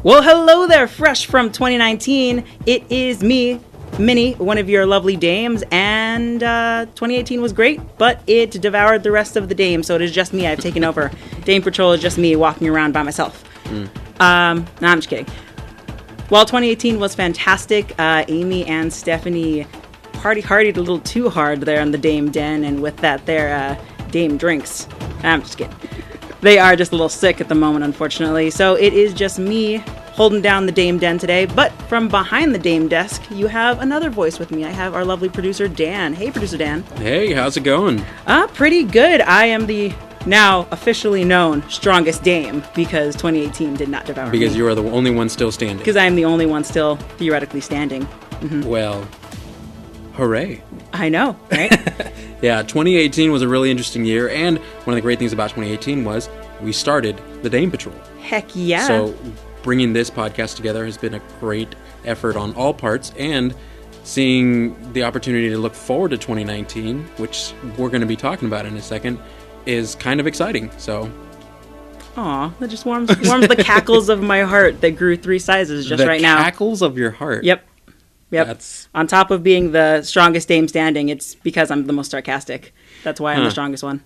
Well, hello there, fresh from 2019. It is me, Minnie, one of your lovely dames, and 2018 was great, but it devoured the rest of the dames, so it is just me. I've taken over. Dame Patrol is just me walking around by myself. No, I'm just kidding. While 2018 was fantastic, Amy and Stephanie party-hardied a little too hard there in the Dame Den, and with that, their Dame drinks. I'm just kidding. They are just a little sick at the moment, unfortunately. So it is just me holding down the Dame Den today. But from behind the Dame desk, you have another voice with me. I have our lovely producer, Dan. Hey, Producer Dan. Hey, how's it going? Pretty good. I am the now officially known strongest Dame because 2018 did not devour me. Because you are the only one still standing. Because I am the only one still theoretically standing. Mm-hmm. Well, hooray. I know, right? Yeah, 2018 was a really interesting year, and one of the great things about 2018 was we started the Dame Patrol. Heck yeah. So bringing this podcast together has been a great effort on all parts, and seeing the opportunity to look forward to 2019, which we're going to be talking about in a second, is kind of exciting. So, aw, that just warms the cackles of my heart that grew 3 sizes just right now. The cackles of your heart. Yep. On top of being the strongest Dame standing, it's because I'm the most sarcastic. That's why I'm the strongest one.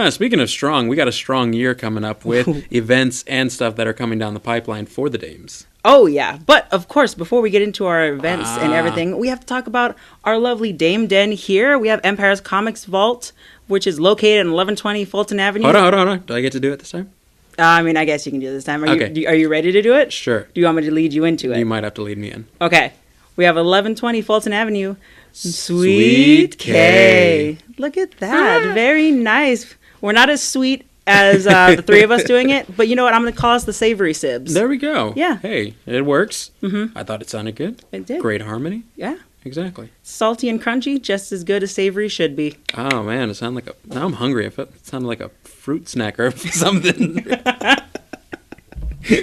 Speaking of strong, we got a strong year coming up with events and stuff that are coming down the pipeline for the Dames. Oh, yeah. But, of course, before we get into our events and everything, we have to talk about our lovely Dame Den here. We have Empire's Comics Vault, which is located in 1120 Fulton Avenue. Hold on. Do I get to do it this time? I mean, I guess you can do it this time. Are you ready to do it? Sure. Do you want me to lead you into it? You might have to lead me in. Okay. We have 1120 Fulton Avenue. Sweet K. Look at that. Very nice. We're not as sweet as the three of us doing it, but you know what? I'm going to call us the Savory Sibs. There we go. Yeah. Hey, it works. Mm-hmm. I thought it sounded good. It did. Great harmony. Yeah. Exactly. Salty and crunchy, just as good as savory should be. Oh, man. It sounded like now I'm hungry. It sounded like a fruit snack or something.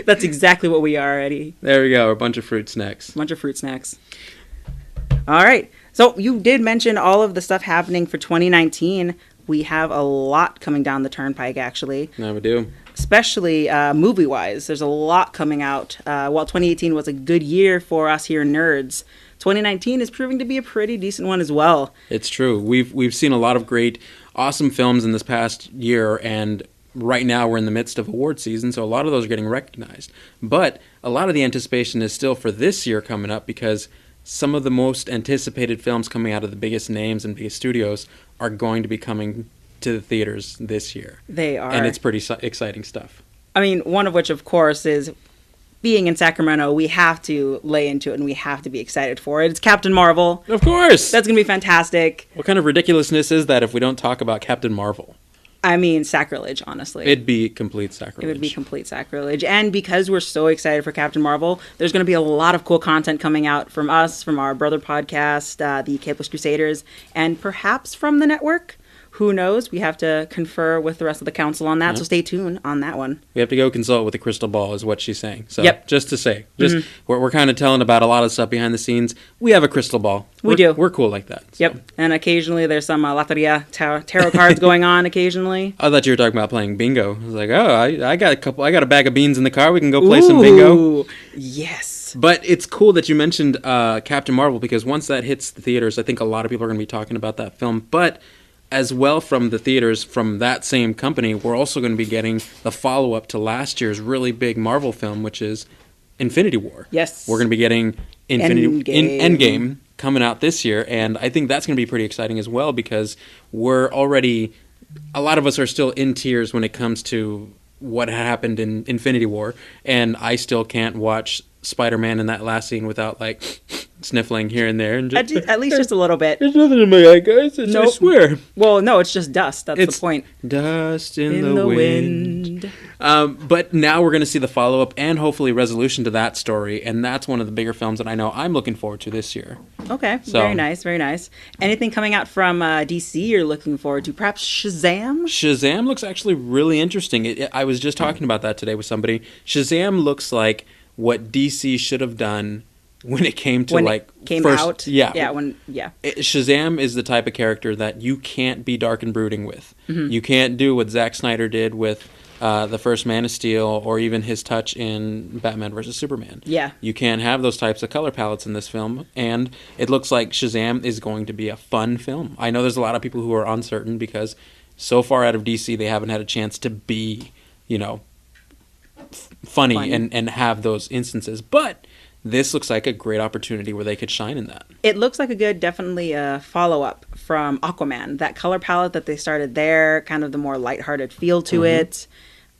That's exactly what we are, Eddie. There we go. A bunch of fruit snacks. All right. So you did mention all of the stuff happening for 2019. We have a lot coming down the turnpike, actually. Yeah, we do. Especially movie-wise. There's a lot coming out. While 2018 was a good year for us here nerds, 2019 is proving to be a pretty decent one as well. It's true. We've seen a lot of great, awesome films in this past year, and right now we're in the midst of award season, so a lot of those are getting recognized. But a lot of the anticipation is still for this year coming up, because some of the most anticipated films coming out of the biggest names and biggest studios are going to be coming to the theaters this year. They are. And it's pretty exciting stuff. I mean, one of which, of course, is being in Sacramento, we have to lay into it and we have to be excited for it. It's Captain Marvel. Of course! That's going to be fantastic. What kind of ridiculousness is that if we don't talk about Captain Marvel? I mean, sacrilege, honestly. It'd be complete sacrilege. It would be complete sacrilege. And because we're so excited for Captain Marvel, there's going to be a lot of cool content coming out from us, from our brother podcast, the Capeless Crusaders, and perhaps from the network. Who knows? We have to confer with the rest of the council on that, so stay tuned on that one. We have to go consult with the crystal ball, is what she's saying. So, yep. Just to say, we're kind of telling about a lot of stuff behind the scenes. We have a crystal ball. We do. We're cool like that. So. Yep. And occasionally there's some Loteria tarot cards going on occasionally. I thought you were talking about playing bingo. I was like, oh, I got a bag of beans in the car. We can go play some bingo. Yes. But it's cool that you mentioned Captain Marvel, because once that hits the theaters, I think a lot of people are going to be talking about that film. But as well, from the theaters, from that same company, we're also going to be getting the follow-up to last year's really big Marvel film, which is Infinity War. Yes. We're going to be getting Endgame coming out this year, and I think that's going to be pretty exciting as well, because a lot of us are still in tears when it comes to what happened in Infinity War, and I still can't watch Spider-Man in that last scene without, like, sniffling here and there. And just, at least just a little bit. There's nothing in my eye, guys. I swear. Well, no, it's just dust. That's the point. Dust in the wind. But now we're going to see the follow-up and hopefully resolution to that story, and that's one of the bigger films that I know I'm looking forward to this year. Okay, so, very nice, very nice. Anything coming out from DC you're looking forward to? Perhaps Shazam? Shazam looks actually really interesting. I was just talking about that today with somebody. Shazam looks like what DC should have done when it came to out. Yeah. Shazam is the type of character that you can't be dark and brooding with. Mm-hmm. You can't do what Zack Snyder did with the first Man of Steel, or even his touch in Batman vs. Superman. Yeah. You can't have those types of color palettes in this film, and it looks like Shazam is going to be a fun film. I know there's a lot of people who are uncertain because so far out of DC, they haven't had a chance to be, funny and have those instances. But this looks like a great opportunity where they could shine in that. It looks like a good, definitely follow-up from Aquaman. That color palette that they started there, kind of the more lighthearted feel to it.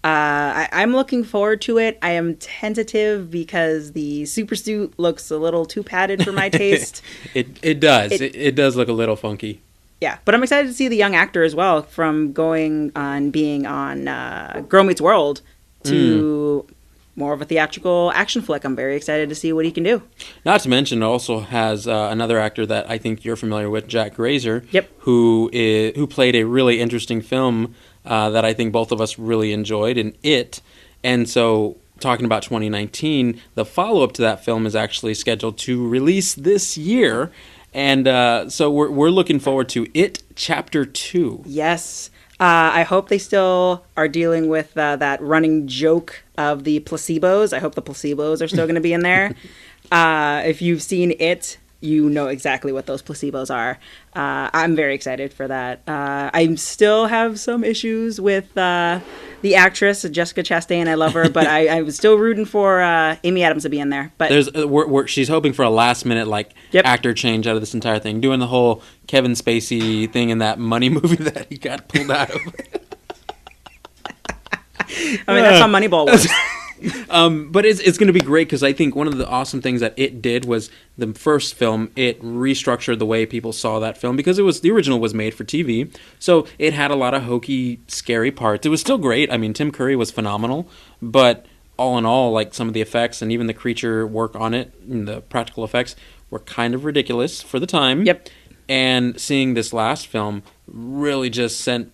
I'm looking forward to it. I am tentative because the supersuit looks a little too padded for my taste. It does. It does look a little funky. Yeah, but I'm excited to see the young actor as well, from going on being on Girl Meets World to more of a theatrical action flick. I'm very excited to see what he can do. Not to mention, it also has another actor that I think you're familiar with, Jack Grazer, Yep. who played a really interesting film that I think both of us really enjoyed in It. And so, talking about 2019, the follow-up to that film is actually scheduled to release this year. And so we're looking forward to It Chapter 2. Yes. I hope they still are dealing with that running joke of the placebos. I hope the placebos are still going to be in there. If you've seen It, you know exactly what those placebos are. I'm very excited for that. I still have some issues with the actress, Jessica Chastain. I love her, but I was still rooting for Amy Adams to be in there. But she's hoping for a last-minute actor change out of this entire thing, doing the whole Kevin Spacey thing in that Money movie that he got pulled out of. I mean, that's how Moneyball was. But it's going to be great because I think one of the awesome things that It did was the first film, it restructured the way people saw that film because the original was made for TV. So it had a lot of hokey, scary parts. It was still great. I mean, Tim Curry was phenomenal, but all in all, like some of the effects and even the creature work on it, and the practical effects were kind of ridiculous for the time. Yep. And seeing this last film really just sent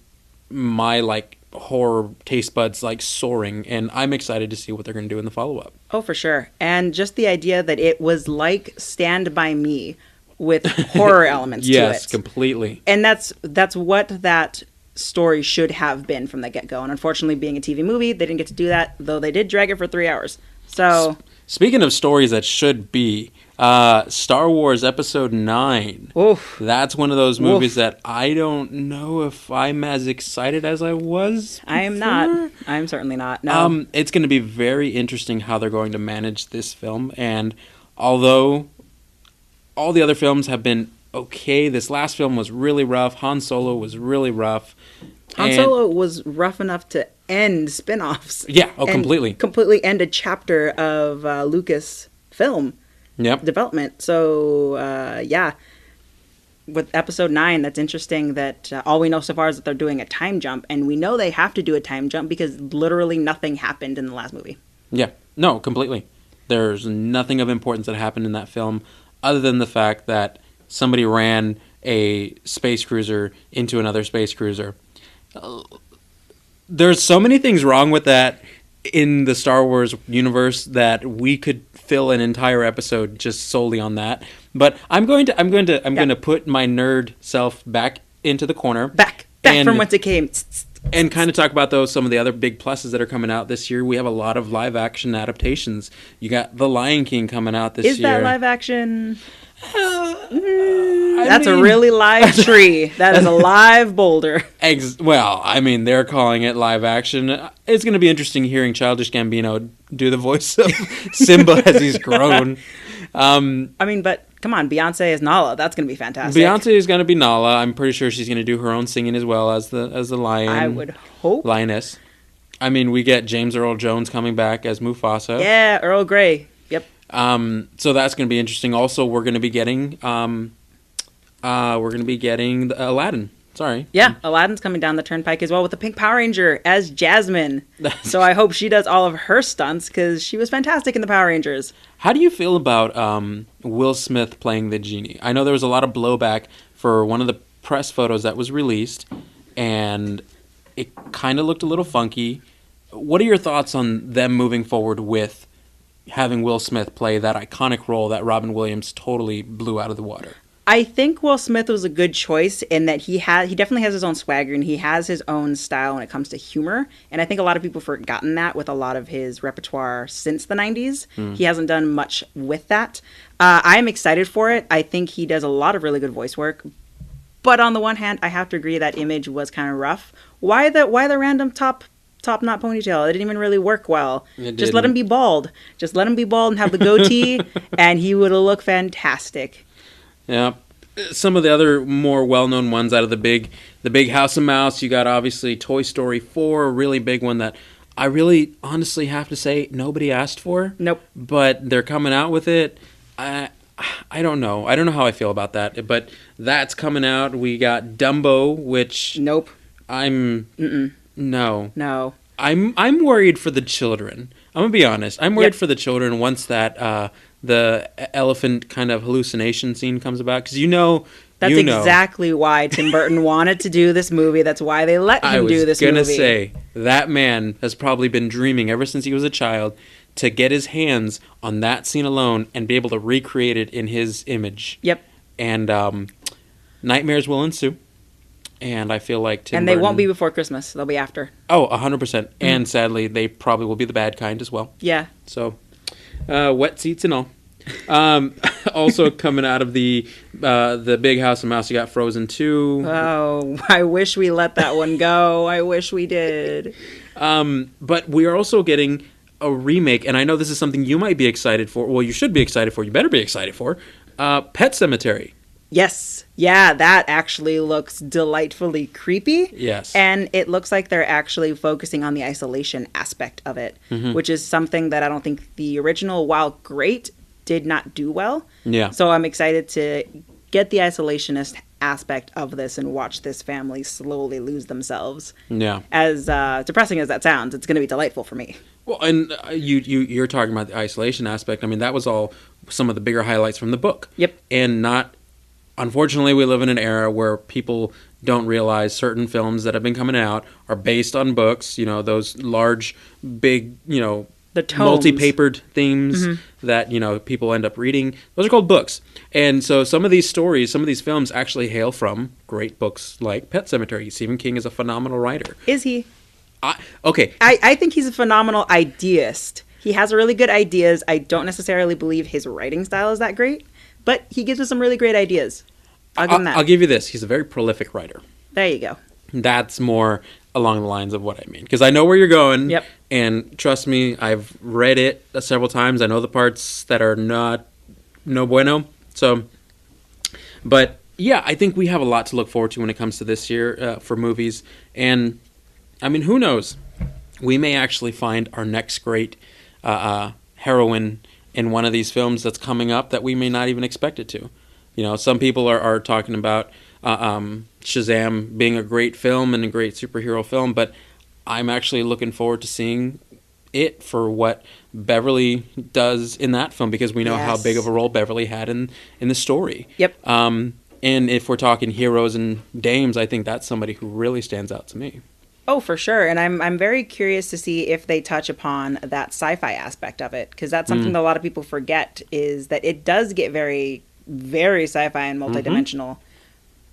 my horror taste buds soaring, and I'm excited to see what they're going to do in the follow-up. Oh, for sure. And just the idea that it was like Stand By Me with horror elements to it. Yes, completely. And that's what that story should have been from the get-go. And unfortunately, being a TV movie, they didn't get to do that, though they did drag it for 3 hours. So, speaking of stories that should be, Star Wars Episode 9. Oof. That's one of those movies that I don't know if I'm as excited as I was before. I am not. I'm certainly not. No. It's going to be very interesting how they're going to manage this film. And although all the other films have been okay, this last film was really rough. Han Solo was really rough. Han Solo was rough enough to end spin-offs. Yeah, completely. Completely end a chapter of Lucas film. Yep. Development. So, with Episode 9, that's interesting that all we know so far is that they're doing a time jump, and we know they have to do a time jump because literally nothing happened in the last movie. Yeah. No, completely. There's nothing of importance that happened in that film other than the fact that somebody ran a space cruiser into another space cruiser. There's so many things wrong with that in the Star Wars universe that we could fill an entire episode just solely on that. But I'm going to put my nerd self back into the corner, back from whence it came, and kind of talk about some of the other big pluses that are coming out this year. We have a lot of live action adaptations. You got The Lion King coming out this year. Is that live action? That's a really live tree. That is a live boulder. Well, I mean, they're calling it live action. It's going to be interesting hearing Childish Gambino do the voice of Simba as he's grown. I mean, but come on, Beyonce is Nala. That's going to be fantastic. Beyonce is going to be Nala. I'm pretty sure she's going to do her own singing as well as the lion. I would hope. Lioness. I mean, we get James Earl Jones coming back as Mufasa. Yeah, Earl Grey. Yep. So that's going to be interesting. Also, we're going to be getting Aladdin. Sorry. Yeah, Aladdin's coming down the turnpike as well with the Pink Power Ranger as Jasmine. So I hope she does all of her stunts because she was fantastic in the Power Rangers. How do you feel about Will Smith playing the genie? I know there was a lot of blowback for one of the press photos that was released, and it kind of looked a little funky. What are your thoughts on them moving forward with having Will Smith play that iconic role that Robin Williams totally blew out of the water? I think Will Smith was a good choice in that he definitely has his own swagger and he has his own style when it comes to humor. And I think a lot of people have forgotten that with a lot of his repertoire since the 90s. He hasn't done much with that. I'm excited for it. I think he does a lot of really good voice work. But on the one hand, I have to agree that image was kind of rough. Why the random top knot ponytail? It didn't even really work well. Just let him be bald. Just let him be bald and have the goatee, and he would look fantastic. Yeah. Some of the other more well-known ones out of the big House of Mouse, you got obviously Toy Story 4, a really big one that I really honestly have to say nobody asked for. Nope. But they're coming out with it. I don't know. I don't know how I feel about that. But that's coming out. We got Dumbo, which Nope. No. I'm worried for the children. I'm gonna be honest. I'm worried for the children once that the elephant kind of hallucination scene comes about, because that's exactly why Tim Burton wanted to do this movie. That's why they let him do this movie. I was gonna say that man has probably been dreaming ever since he was a child to get his hands on that scene alone and be able to recreate it in his image. Yep. And nightmares will ensue. And I feel like Tim And they Burton, won't be before Christmas. They'll be after. Oh, 100%. And sadly, they probably will be the bad kind as well. Yeah. So, wet seats and all. Also coming out of the big House of Mouse, you got Frozen 2. Oh, I wish we let that one go. I wish we did. But we are also getting a remake, and I know this is something you might be excited for. Well, you should be excited for. You better be excited for. Pet Sematary. Yes. Yeah, that actually looks delightfully creepy. Yes. And it looks like they're actually focusing on the isolation aspect of it, which is something that I don't think the original, while great, did not do well. Yeah. So I'm excited to get the isolationist aspect of this and watch this family slowly lose themselves. Yeah. As depressing as that sounds, it's going to be delightful for me. Well, and you're talking about the isolation aspect. I mean, that was all some of the bigger highlights from the book. Yep. And unfortunately, we live in an era where people don't realize certain films that have been coming out are based on books. Those large, big, the tomes. multi-papered themes that, people end up reading. Those are called books. And so some of these stories, some of these films actually hail from great books like Pet Sematary. Stephen King is a phenomenal writer. Is he? Okay. I think he's a phenomenal ideist. He has really good ideas. I don't necessarily believe his writing style is that great, but he gives us some really great ideas. I'll give him that. I'll give you this. He's a very prolific writer. There you go. That's more along the lines of what I mean. Because I know where you're going. Yep. And trust me, I've read it several times. I know the parts that are no bueno. So, but yeah, I think we have a lot to look forward to when it comes to this year for movies. And I mean, who knows? We may actually find our next great heroine in one of these films that's coming up that we may not even expect it to. Some people are talking about Shazam being a great film and a great superhero film, but I'm actually looking forward to seeing it for what Beverly does in that film, because we know how big of a role Beverly had in the story. Yep. And if we're talking heroes and dames, I think that's somebody who really stands out to me. Oh, for sure. And I'm very curious to see if they touch upon that sci-fi aspect of it, because that's something that a lot of people forget, is that it does get very, very sci-fi and multidimensional.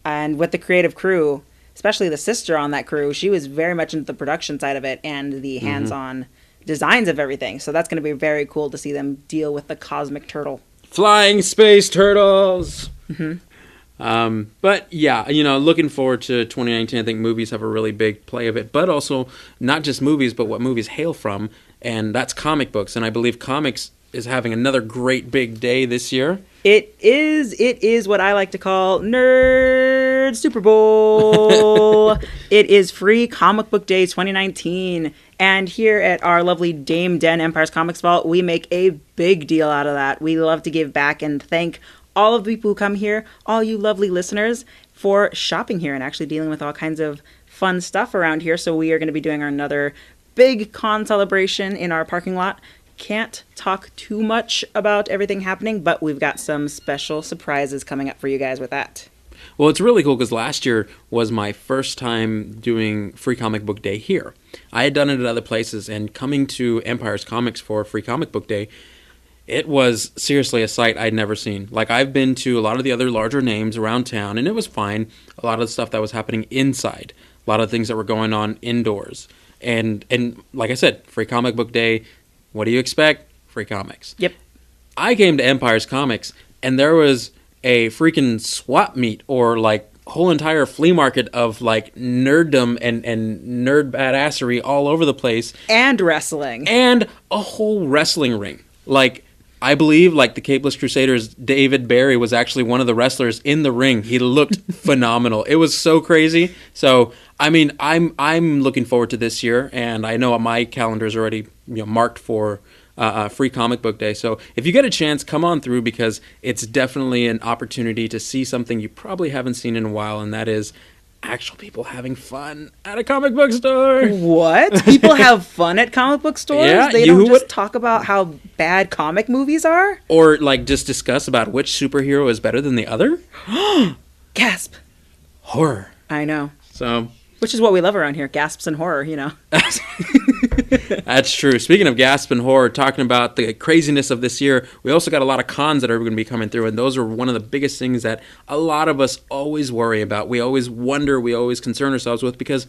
And with the creative crew, especially the sister on that crew, she was very much into the production side of it and the hands-on designs of everything. So that's going to be very cool to see them deal with the cosmic turtle. Flying space turtles! But yeah, looking forward to 2019. I think movies have a really big play of it, but also not just movies, but what movies hail from, and that's comic books. And I believe comics is having another great big day this year. It is what I like to call Nerd Super Bowl. It is Free Comic Book Day 2019. And here at our lovely Dame Den Empire's Comics Vault, we make a big deal out of that. We love to give back and thank all of the people who come here, all you lovely listeners, for shopping here and actually dealing with all kinds of fun stuff around here. So we are going to be doing another big con celebration in our parking lot. Can't talk too much about everything happening, but we've got some special surprises coming up for you guys with that. Well, it's really cool because last year was my first time doing Free Comic Book Day here. I had done it at other places, and coming to Empire's Comics for Free Comic Book Day, It was seriously a sight I'd never seen. Like, I've been to a lot of the other larger names around town, and it was fine. A lot of the stuff that was happening inside, a lot of things that were going on indoors. And like I said, Free Comic Book Day, what do you expect? Free comics. Yep. I came to Empire's Comics, and there was a freaking swap meet, or like whole entire flea market of like nerddom and nerd badassery all over the place. And wrestling. And a whole wrestling ring. Like, I believe, like, the Capeless Crusaders, David Barry was actually one of the wrestlers in the ring. He looked phenomenal. It was so crazy. So, I mean, I'm looking forward to this year, and I know my calendar is already marked for Free Comic Book Day. So, if you get a chance, come on through, because it's definitely an opportunity to see something you probably haven't seen in a while, and that is actual people having fun at a comic book store. What? People have fun at comic book stores? Yeah, they don't just talk about how bad comic movies are? Or, like, just discuss about which superhero is better than the other? Gasp. Horror. I know. So, which is what we love around here, gasps and horror, That's true. Speaking of gasp and horror, talking about the craziness of this year, we also got a lot of cons that are going to be coming through, and those are one of the biggest things that a lot of us always worry about. We always wonder, we always concern ourselves with, because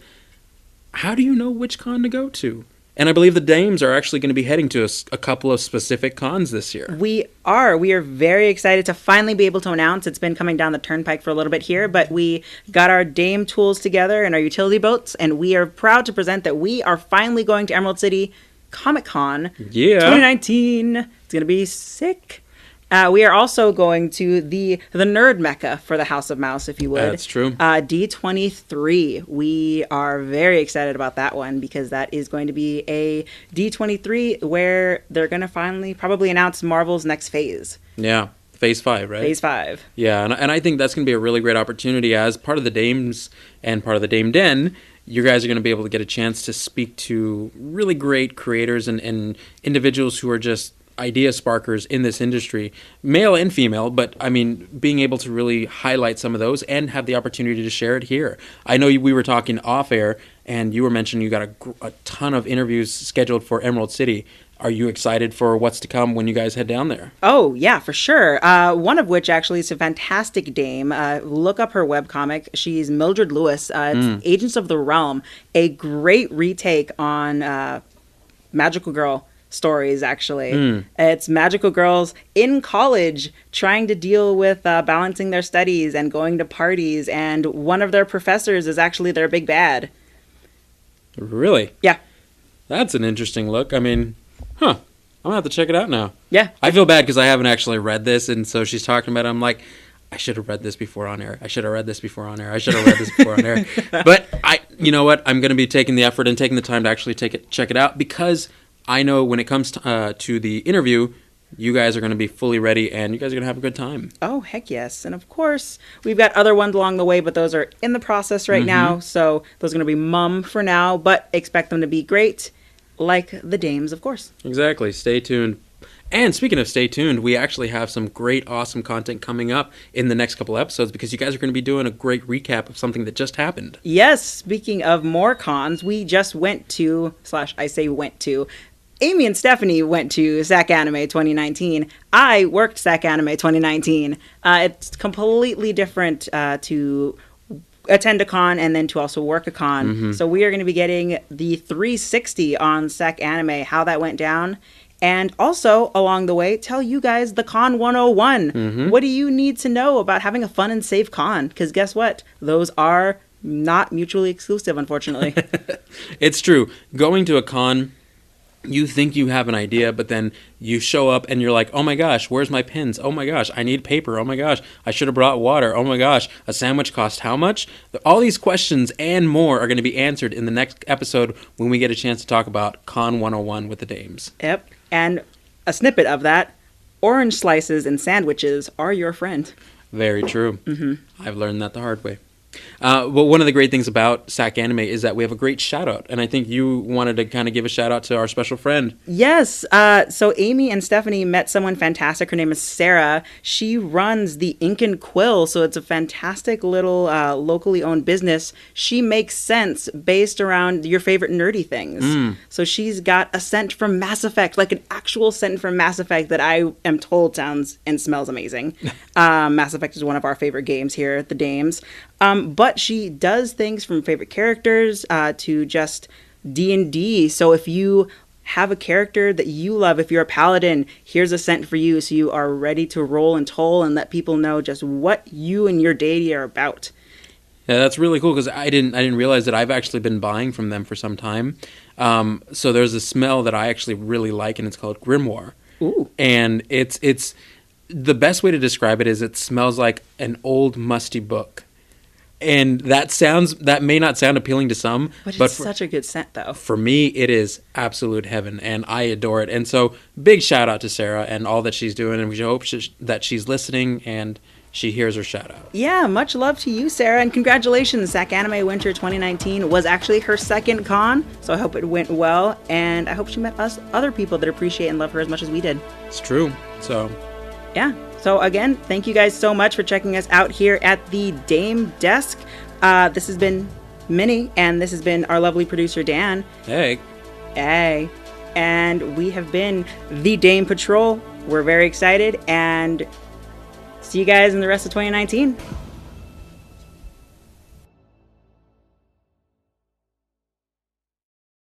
how do you know which con to go to? And I believe the dames are actually going to be heading to a couple of specific cons this year. We are. We are very excited to finally be able to announce. It's been coming down the turnpike for a little bit here, but we got our dame tools together and our utility boats, and we are proud to present that we are finally going to Emerald City Comic Con 2019. It's going to be sick. We are also going to the nerd mecca for the House of Mouse, if you would. That's true. D23. We are very excited about that one, because that is going to be a D23 where they're going to finally probably announce Marvel's next phase. Yeah. Phase 5, right? Phase 5. Yeah, and I think that's going to be a really great opportunity. As part of the Dames and part of the Dame Den, you guys are going to be able to get a chance to speak to really great creators and individuals who are just idea sparkers in this industry, male and female, but I mean, being able to really highlight some of those and have the opportunity to share it here. I know we were talking off air, and you were mentioning you got a ton of interviews scheduled for Emerald City. Are you excited for what's to come when you guys head down there? Oh, yeah, for sure. One of which actually is a fantastic dame. Look up her webcomic. She's Mildred Lewis. It's Agents of the Realm, a great retake on Magical Girl stories, actually. It's magical girls in college trying to deal with balancing their studies and going to parties, and one of their professors is actually their big bad. Really? Yeah. That's an interesting look. I mean, I'm gonna have to check it out now. Yeah. I feel bad because I haven't actually read this, and so she's talking about it. I'm like, I should have read this before on air. I should have read this before on air. I should have read this before on air. But you know what? I'm going to be taking the effort and taking the time to actually check it out, because I know when it comes to the interview, you guys are going to be fully ready, and you guys are going to have a good time. Oh, heck yes. And of course, we've got other ones along the way, but those are in the process right now. So those are going to be mum for now, but expect them to be great, like the dames, of course. Exactly. Stay tuned. And speaking of stay tuned, we actually have some great, awesome content coming up in the next couple episodes, because you guys are going to be doing a great recap of something that just happened. Yes. Speaking of more cons, we just went to, Amy and Stephanie went to SAC Anime 2019. I worked SAC Anime 2019. It's completely different to attend a con and then to also work a con. So we are going to be getting the 360 on SAC Anime, how that went down. And also, along the way, tell you guys the Con 101. What do you need to know about having a fun and safe con? Because guess what? Those are not mutually exclusive, unfortunately. It's true. Going to a con, you think you have an idea, but then you show up and you're like, oh my gosh, where's my pens? Oh my gosh, I need paper. Oh my gosh, I should have brought water. Oh my gosh, a sandwich cost how much? All these questions and more are going to be answered in the next episode when we get a chance to talk about Con 101 with the dames. Yep. And a snippet of that, orange slices and sandwiches are your friend. Very true. I've learned that the hard way. Well, one of the great things about SAC Anime is that we have a great shout out, and I think you wanted to kind of give a shout out to our special friend. Yes. So Amy and Stephanie met someone fantastic. Her name is Sarah. She runs the Ink and Quill, so it's a fantastic little locally owned business. She makes scents based around your favorite nerdy things. So she's got a scent from Mass Effect, like an actual scent from Mass Effect that I am told sounds and smells amazing. Mass Effect is one of our favorite games here at the Dames. But she does things from favorite characters to just D&D. So if you have a character that you love, if you're a paladin, here's a scent for you, so you are ready to roll and toll and let people know just what you and your deity are about. Yeah, that's really cool because I didn't realize that I've actually been buying from them for some time. So there's a smell that I actually really like, and it's called Grimoire. Ooh. And it's the best way to describe it is it smells like an old musty book. And that may not sound appealing to some, But such a good scent, though. For me, it is absolute heaven, and I adore it. And so, big shout out to Sarah and all that she's doing, and we hope that she's listening and she hears her shout out. Yeah, much love to you, Sarah, and congratulations. SAC Anime Winter 2019 was actually her second con, so I hope it went well, and I hope she met other people that appreciate and love her as much as we did. It's true. So, yeah. So again, thank you guys so much for checking us out here at the Dame Desk. This has been Minnie, and this has been our lovely producer, Dan. Hey. Hey. And we have been the Dame Patrol. We're very excited, and see you guys in the rest of 2019.